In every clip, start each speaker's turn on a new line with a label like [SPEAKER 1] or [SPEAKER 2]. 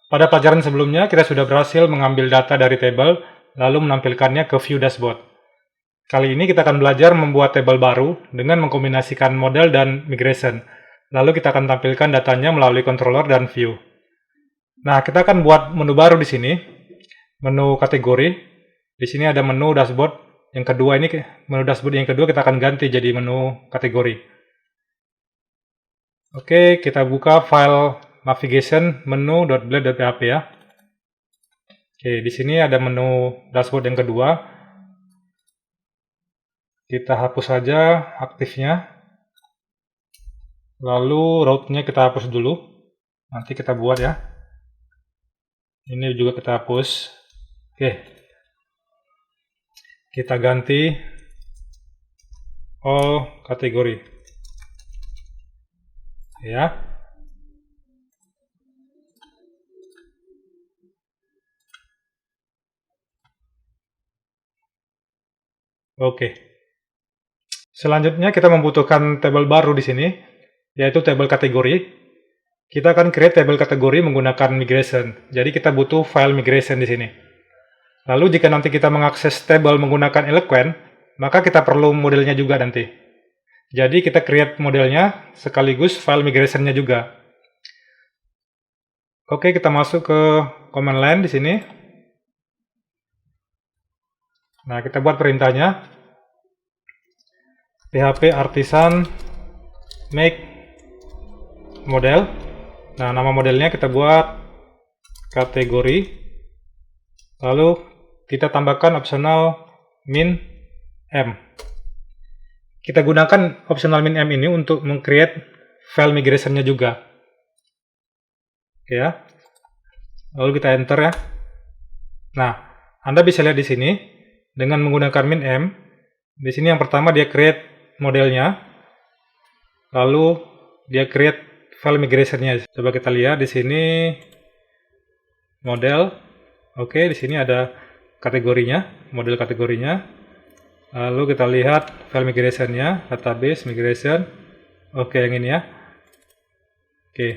[SPEAKER 1] Pada pelajaran sebelumnya, kita sudah berhasil mengambil data dari tabel, lalu menampilkannya ke view dashboard. Kali ini kita akan belajar membuat tabel baru dengan mengkombinasikan model dan migration. Lalu kita akan tampilkan datanya melalui controller dan view. Nah, kita akan buat menu baru di sini, menu kategori. Di sini ada menu dashboard. Yang kedua ini, menu dashboard yang kedua kita akan ganti jadi menu kategori. Oke, kita buka file navigation menu.blade.php ya. Oke, di sini ada menu dashboard yang kedua. Kita hapus saja aktifnya. Lalu route-nya kita hapus dulu. Nanti kita buat ya. Ini juga kita hapus. Oke. Kita ganti all kategori. Ya. Oke. Selanjutnya kita membutuhkan tabel baru di sini, yaitu tabel kategori. Kita akan create tabel kategori menggunakan migration. Jadi kita butuh file migration di sini. Lalu jika nanti kita mengakses tabel menggunakan Eloquent, maka kita perlu modelnya juga nanti. Jadi kita create modelnya sekaligus file migration-nya juga. Oke, kita masuk ke command line di sini. Nah, kita buat perintahnya. PHP artisan make model. Nah, nama modelnya kita buat kategori. Lalu kita tambahkan optional min m. Kita gunakan optional min m ini untuk meng-create file migration-nya juga. Oke ya. Lalu kita enter ya. Nah, Anda bisa lihat di sini dengan menggunakan min m. Di sini yang pertama dia create modelnya. Lalu dia create file migration-nya. Coba kita lihat di sini model. Oke, di sini ada kategorinya, model kategorinya. Lalu kita lihat file migration-nya, database migration. Oke, yang ini ya. Oke.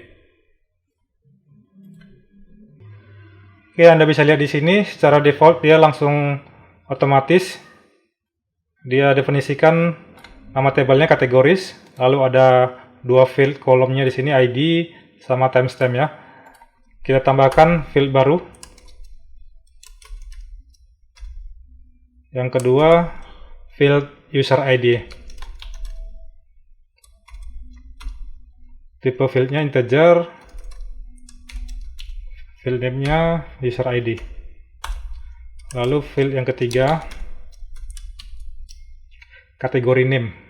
[SPEAKER 1] Oke, Anda bisa lihat di sini secara default dia langsung otomatis dia definisikan nama tabelnya kategoris, lalu ada dua field kolomnya di sini ID sama timestamp ya. Kita tambahkan field baru. Yang kedua field user ID. Tipe fieldnya integer. Field name-nya user ID. Lalu field yang ketiga kategori name.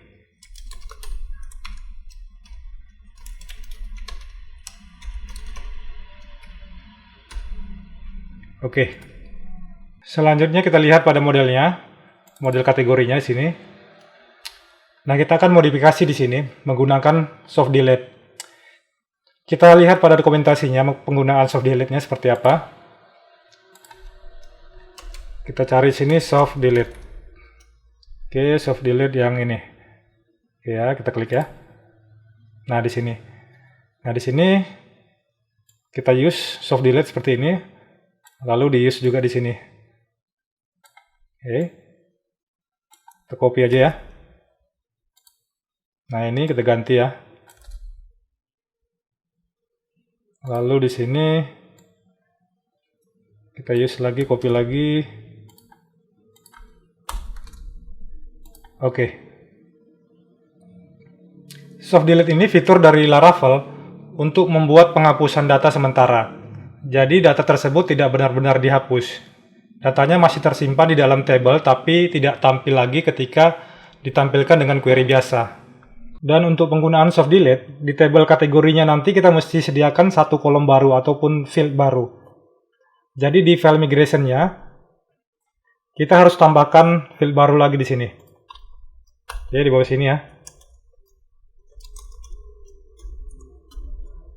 [SPEAKER 1] Oke. Selanjutnya kita lihat pada modelnya, model kategorinya di sini. Nah, kita akan modifikasi di sini menggunakan soft delete. Kita lihat pada dokumentasinya penggunaan soft delete-nya seperti apa. Kita cari sini soft delete. Oke, soft delete yang ini. Oke ya, kita klik ya. Nah, di sini. Nah, di sini kita use soft delete seperti ini. Lalu di use juga di sini. Oke. Kita copy aja ya. Nah, ini kita ganti ya. Lalu di sini kita use lagi, copy lagi. Oke. Soft delete ini fitur dari Laravel untuk membuat penghapusan data sementara. Jadi data tersebut tidak benar-benar dihapus. Datanya masih tersimpan di dalam tabel tapi tidak tampil lagi ketika ditampilkan dengan query biasa. Dan untuk penggunaan soft delete, di tabel kategorinya nanti kita mesti sediakan satu kolom baru ataupun field baru. Jadi di file migration-nya, kita harus tambahkan field baru lagi di sini. Jadi di bawah sini ya.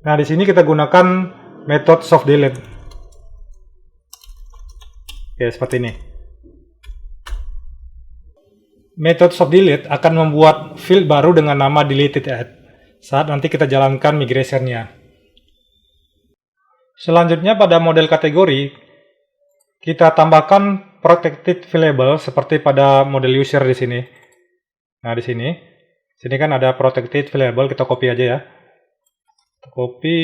[SPEAKER 1] Nah, di sini kita gunakan metode soft delete. Oke, seperti ini. Metode soft delete akan membuat field baru dengan nama deleted add saat nanti kita jalankan migration-nya. Selanjutnya pada model kategori, kita tambahkan protected variable seperti pada model user di sini. Nah, di sini kan ada protected variable, kita copy aja ya. Kita copy,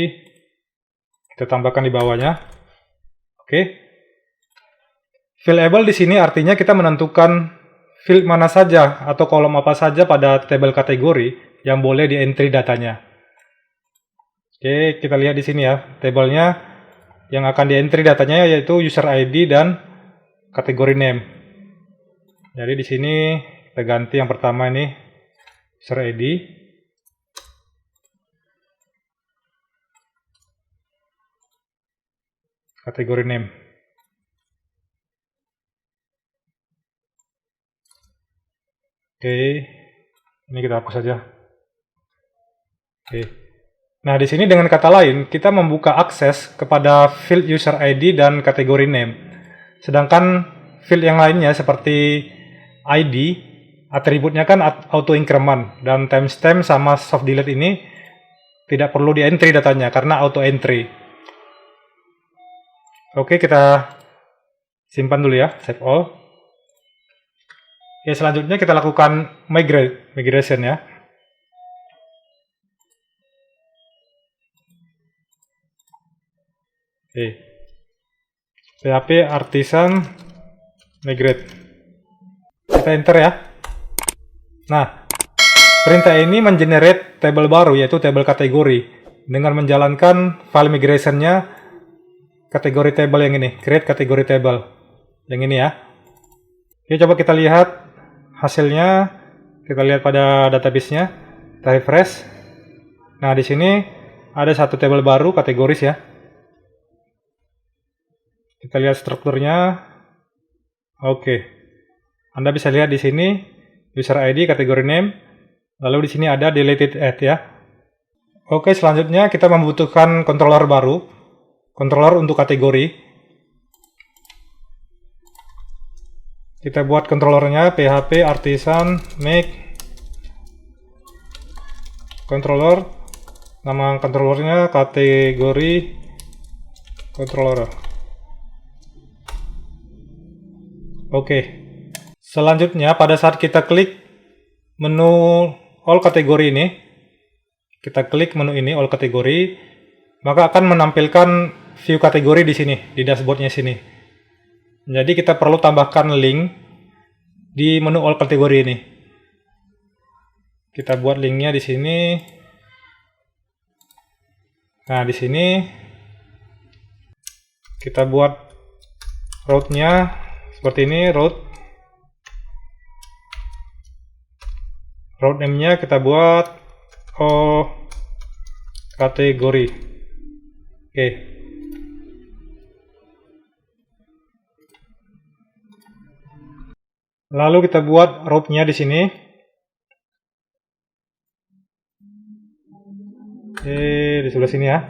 [SPEAKER 1] kita tambahkan di bawahnya. Oke. Variable di sini artinya kita menentukan field mana saja atau kolom apa saja pada tabel kategori yang boleh di entry datanya. Oke, kita lihat di sini ya, tabelnya yang akan di entry datanya yaitu user ID dan kategori name. Jadi di sini kita ganti yang pertama ini user ID. Kategori name. Oke, ini kita hapus saja. Oke. Nah, di sini dengan kata lain, kita membuka akses kepada field user ID dan kategori name. Sedangkan field yang lainnya seperti ID, atributnya kan auto increment, dan timestamp sama soft delete ini tidak perlu di entry datanya karena auto entry. Oke, kita simpan dulu ya, save all. Oke, selanjutnya kita lakukan migration ya. Oke. PHP artisan migrate. Kita enter ya. Nah, perintah ini mengenerate table baru yaitu table kategori dengan menjalankan file migration-nya kategori table yang ini, create kategori table. Yang ini ya. Oke, coba kita lihat hasilnya. Kita lihat pada database-nya. Kita refresh. Nah, di sini ada satu table baru kategoris ya. Kita lihat strukturnya. Oke. Anda bisa lihat di sini user ID, kategori name. Lalu di sini ada deleted add ya. Oke, selanjutnya kita membutuhkan controller baru. Controller untuk kategori. Kita buat controllernya PHP artisan make controller. Nama controllernya kategori controller. Oke. Selanjutnya pada saat kita klik menu all kategori ini, kita klik menu ini all kategori, maka akan menampilkan view kategori di sini, di dashboardnya sini. Jadi kita perlu tambahkan link di menu all kategori ini. Kita buat linknya di sini. Nah, di sini kita buat route-nya seperti ini, route name-nya kita buat kategori. Oke. Lalu kita buat route-nya di sini. Oke, di sebelah sini ya.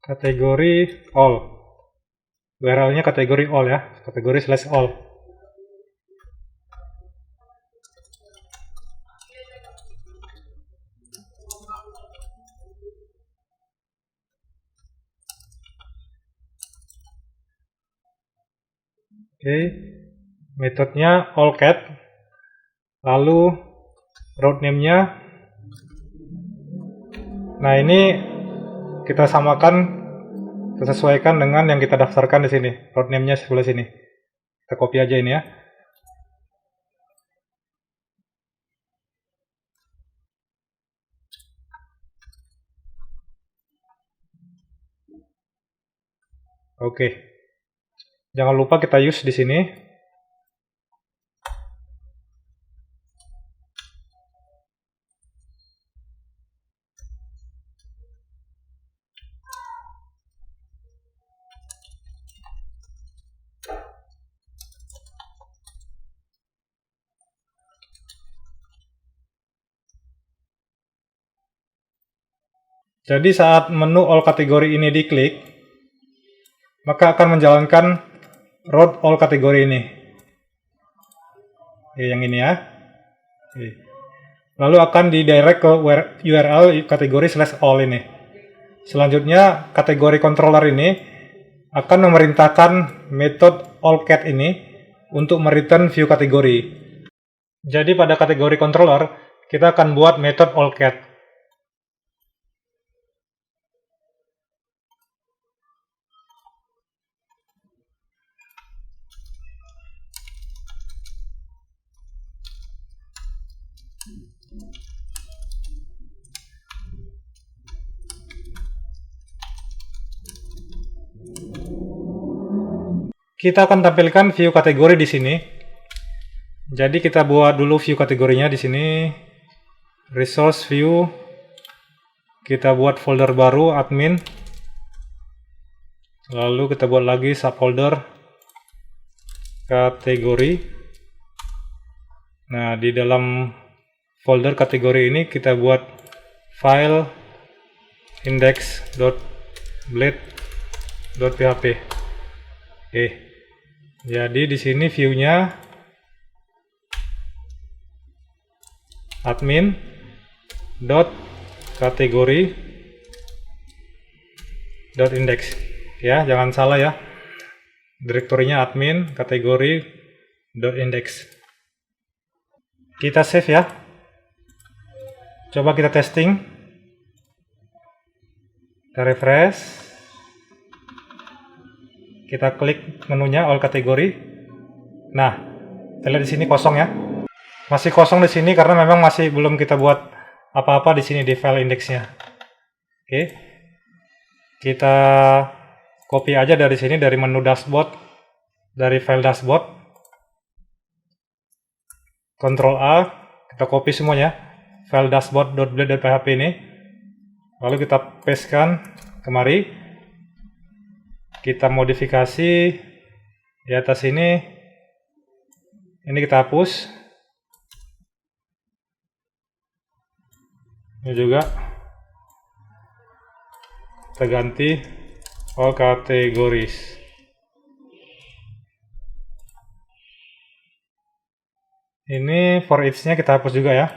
[SPEAKER 1] Kategori all. URL-nya kategori all ya. Kategori /all. Oke. Metodenya all cat. Lalu route name-nya. Nah, ini kita samakan, kita sesuaikan dengan yang kita daftarkan di sini. Route name-nya sebelah sini. Kita copy aja ini ya. Oke. Jangan lupa kita use di sini. Jadi saat menu all kategori ini diklik, maka akan menjalankan route all kategori ini. yang ini ya. Lalu akan didirect ke URL kategori /all ini. Selanjutnya kategori controller ini akan memerintahkan metode allCat ini untuk mereturn view kategori. Jadi pada kategori controller kita akan buat metode allCat. Kita akan tampilkan view kategori di sini. Jadi kita buat dulu view kategorinya di sini. Resource view. Kita buat folder baru admin. Lalu kita buat lagi subfolder kategori. Nah, di dalam folder kategori ini kita buat file index.blade.php. Oke. Jadi di sini view-nya admin kategori index ya, jangan salah ya, direktorinya admin kategori index. Kita save ya, coba kita testing, kita refresh, kita klik menunya all kategori. Nah, kita lihat di sini kosong ya. Masih kosong di sini karena memang masih belum kita buat apa-apa di sini di file indeksnya. Oke. Kita copy aja dari sini, dari menu dashboard, dari file dashboard. Ctrl A, kita copy semuanya. File dashboard.blade.php ini. Lalu kita pastekan kemari. Kita modifikasi di atas ini kita hapus, ini juga kita ganti all categories. Ini for each-nya kita hapus juga ya,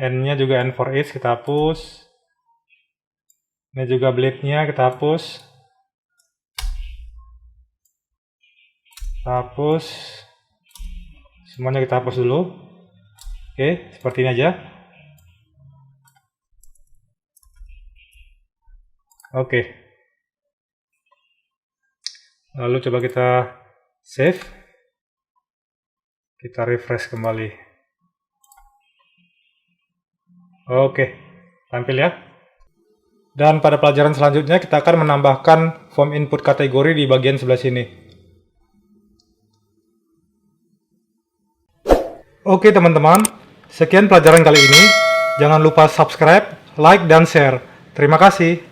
[SPEAKER 1] n-nya juga n for each kita hapus. Ini juga blade-nya kita hapus. Hapus. Semuanya kita hapus dulu. Oke, seperti ini aja. Oke. Lalu coba kita save. Kita refresh kembali. Oke, tampil ya. Dan pada pelajaran selanjutnya kita akan menambahkan form input kategori di bagian sebelah sini. Oke teman-teman, sekian pelajaran kali ini. Jangan lupa subscribe, like, dan share. Terima kasih.